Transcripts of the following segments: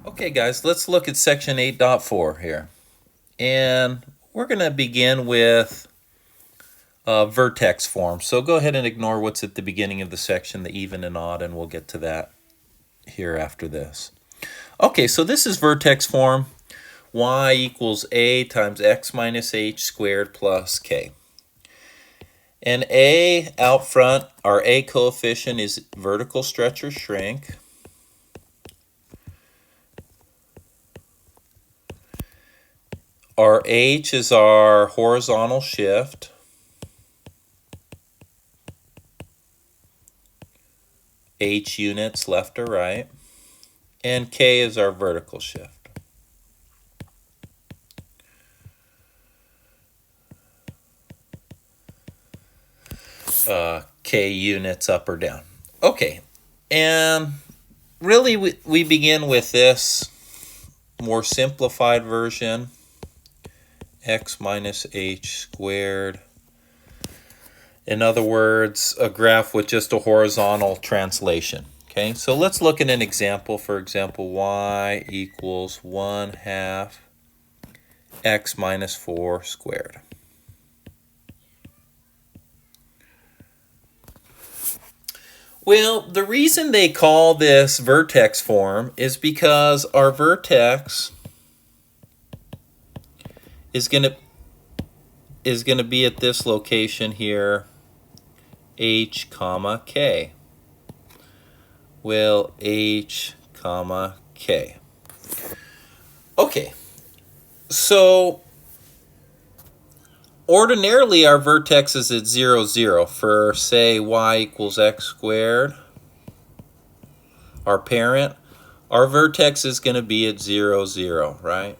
Okay guys, let's look at section 8.4 here. And we're going to begin with vertex form. So go ahead and ignore what's at the beginning of the section, the even and odd, and we'll get to that here after this. Okay, so this is vertex form. Y equals a times x minus h squared plus k. And a out front, our a coefficient is vertical stretch or shrink. Our h is our horizontal shift. H units left or right. And k is our vertical shift. K units up or down. Okay, and really we begin with this more simplified version, x minus h squared. In other words, a graph with just a horizontal translation. Okay, so let's look at an example. For example, y equals 1/2 x minus 4 squared. Well, the reason they call this vertex form is because our vertex is going to be at this location here, h comma k. Well, h comma k. Okay, so ordinarily our vertex is at 0, 0 for, say, y equals x squared, our parent. Our vertex is going to be at 0, 0, right?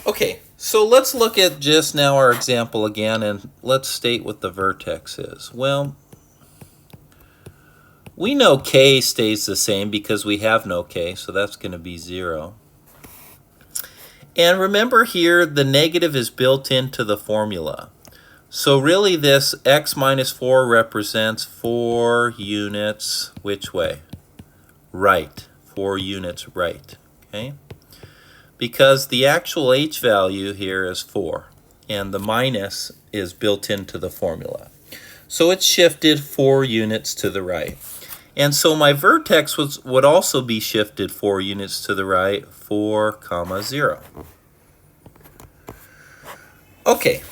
Okay, so let's look at just now our example again, and let's state what the vertex is. Well, we know k stays the same because we have no k, so that's going to be 0. And remember here, the negative is built into the formula. So really this x minus 4 represents 4 units which way? Right. 4 units right. Okay? Because the actual h value here is 4, and the minus is built into the formula. So it's shifted 4 units to the right. And so my vertex would also be shifted 4 units to the right, 4 comma 0. Okay,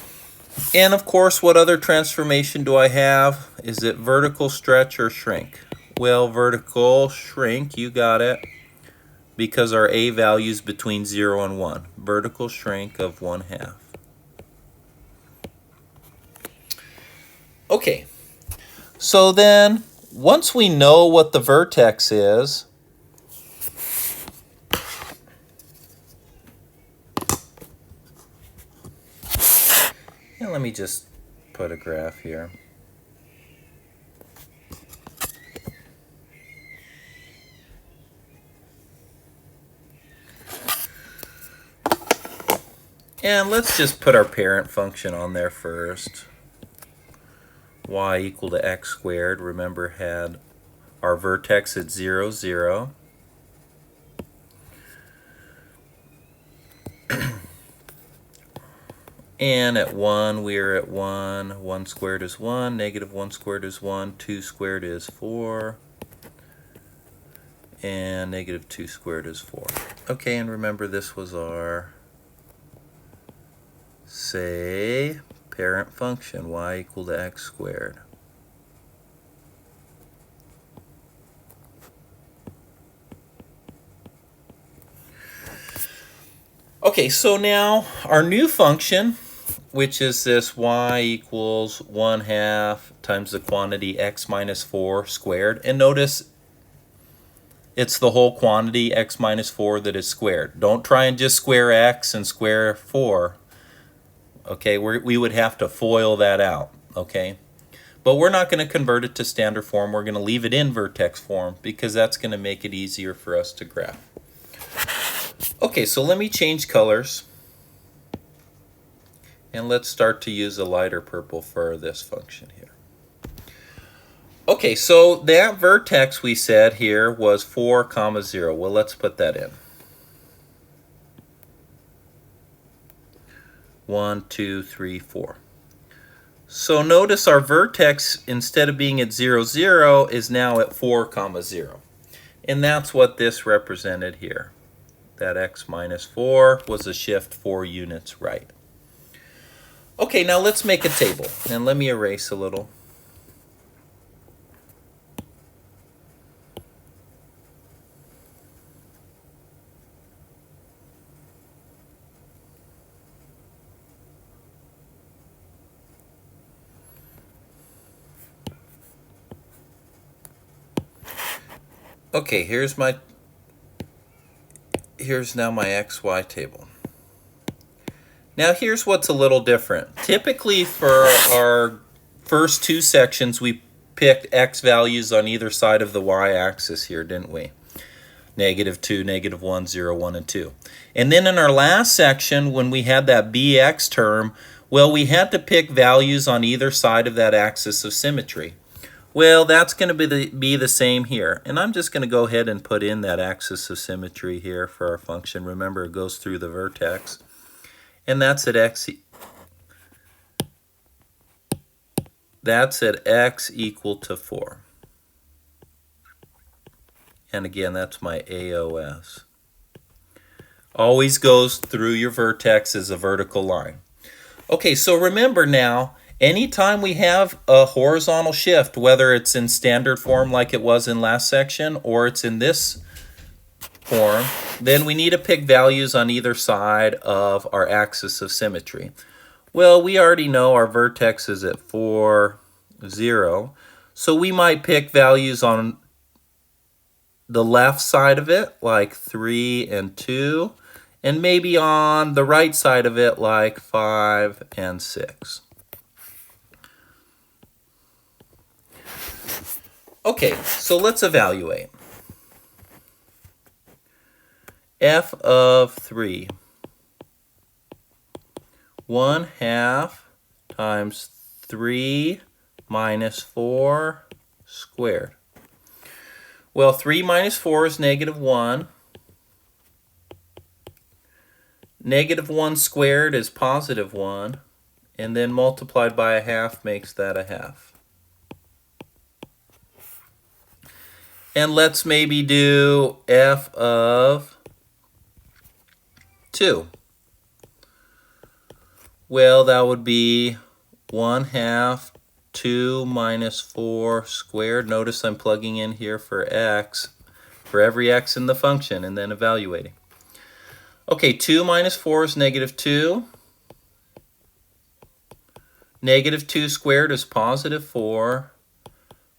and of course, what other transformation do I have? Is it vertical stretch or shrink? Well, vertical shrink, you got it, because our a value is between 0 and 1. Vertical shrink of 1/2. Okay, so then once we know what the vertex is, and let me just put a graph here. And let's just put our parent function on there first. Y equal to x squared, remember, had our vertex at 0, 0. And at 1, we are at 1. 1 squared is 1. Negative 1 squared is 1. 2 squared is 4. And negative 2 squared is 4. Okay, and remember this was our, say, parent function, y equal to x squared. Okay, so now our new function, which is this y equals 1/2 times the quantity x minus 4 squared. And notice it's the whole quantity x minus 4 that is squared. Don't try and just square x and square 4. Okay, we would have to FOIL that out. Okay, but we're not going to convert it to standard form. We're going to leave it in vertex form because that's going to make it easier for us to graph. Okay, so let me change colors. And let's start to use a lighter purple for this function here. Okay, so that vertex we said here was 4, comma 0. Well, let's put that in. 1, 2, 3, 4. So notice our vertex, instead of being at 0, 0, is now at 4, comma 0. And that's what this represented here. That x minus 4 was a shift 4 units right. Okay, now let's make a table. And let me erase a little. Okay, here's now my XY table. Now here's what's a little different. Typically for our first two sections we picked x values on either side of the y-axis here, didn't we? -2, -1, 0, 1, and 2. And then in our last section when we had that bx term, well, we had to pick values on either side of that axis of symmetry. Well, that's going to be the same here. And I'm just going to go ahead and put in that axis of symmetry here for our function. Remember, it goes through the vertex. And that's at x equal to 4. And again, that's my AOS. Always goes through your vertex as a vertical line. Okay, so remember now, anytime we have a horizontal shift, whether it's in standard form like it was in last section or it's in this form, then we need to pick values on either side of our axis of symmetry. Well, we already know our vertex is at 4, 0, so we might pick values on the left side of it, like 3 and 2, and maybe on the right side of it, like 5 and 6. Okay, so let's evaluate. F of 3, 1/2 times 3 minus 4 squared. Well, 3 minus 4 is -1. -1 squared is +1. And then multiplied by 1/2 makes that 1/2. And let's maybe do f of 2. Well, that would be 1/2 2 minus 4 squared. Notice I'm plugging in here for x, for every x in the function, and then evaluating. Okay, 2 minus 4 is -2. -2 squared is +4.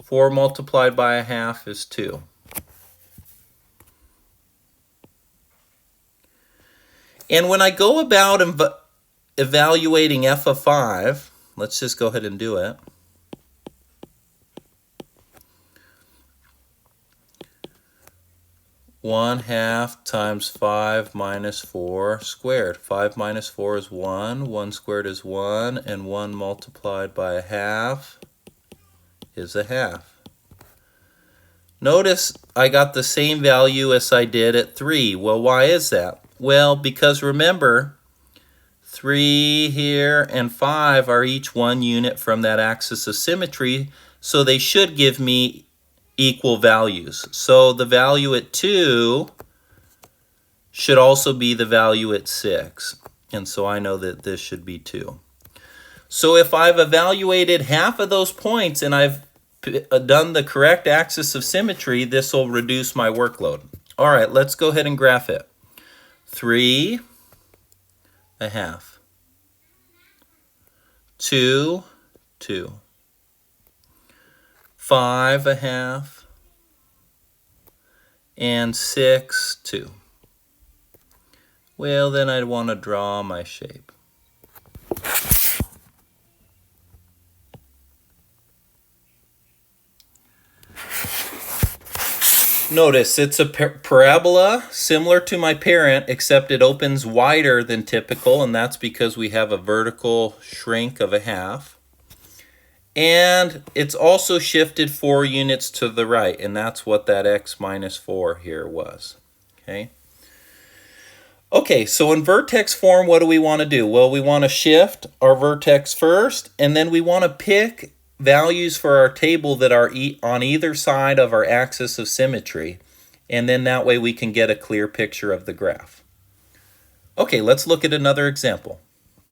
4 multiplied by 1/2 is 2. And when I go about evaluating f of 5, let's just go ahead and do it. (1/2) times 5 minus 4 squared. 5 minus 4 is 1. 1 squared is 1. And 1 multiplied by 1/2 is 1/2. Notice I got the same value as I did at 3. Well, why is that? Well, because remember, 3 here and 5 are each 1 unit from that axis of symmetry, so they should give me equal values. So the value at 2 should also be the value at 6. And so I know that this should be 2. So if I've evaluated half of those points and I've done the correct axis of symmetry, this will reduce my workload. All right, let's go ahead and graph it. 3 1/2. 2 2. 5 1/2. And 6 2. Well, then I'd want to draw my shape. Notice it's a parabola similar to my parent, except it opens wider than typical, and that's because we have a vertical shrink of 1/2. And it's also shifted 4 units to the right, and that's what that x minus 4 here was. Okay. Okay, so in vertex form, what do we want to do? Well, we want to shift our vertex first, and then we want to pick values for our table that are on either side of our axis of symmetry, and then that way we can get a clear picture of the graph. Okay, let's look at another example.